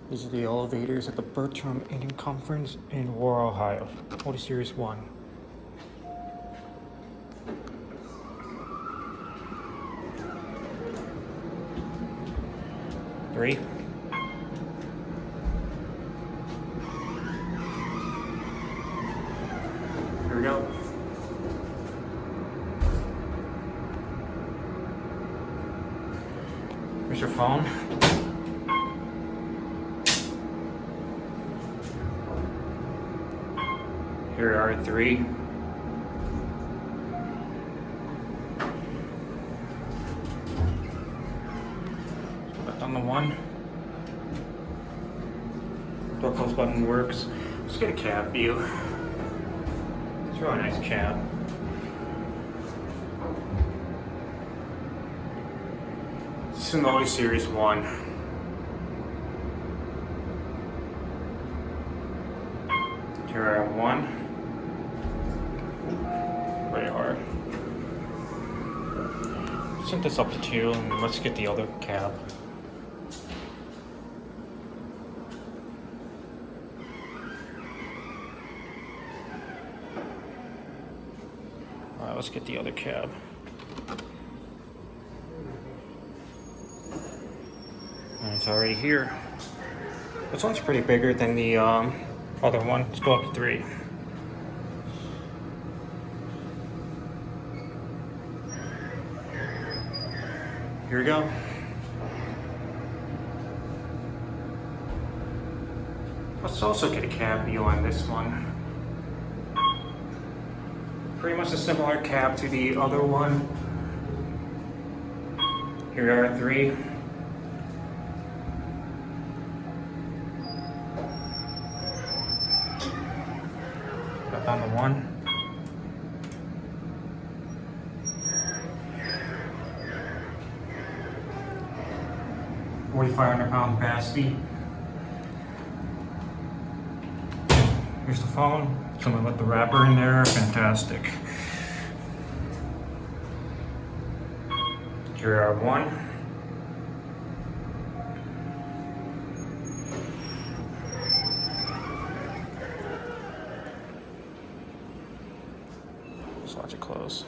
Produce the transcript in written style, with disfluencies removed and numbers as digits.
These are the elevators at the Bertram Inn Conference in Aurora, Ohio. Otis Series 1. Three. Here we go. Here's your phone. Here are three. Left on the one. Door close button works. Let's get a cab view. It's a really nice cab. This is an Otis Series 1. Here I have one. Very hard. Sent this up to 2, and let's get the other cab. Alright, let's get the other cab. And it's already here. This one's pretty bigger than the other one. Let's go up to 3. Here we go. Let's also get a cab view on this one. Pretty much a similar cab to the other one. Here are 3. Up on the 1. £4,500 capacity. Here's the phone. Someone let the wrapper in there. Fantastic. Here are 1. Just watch it close.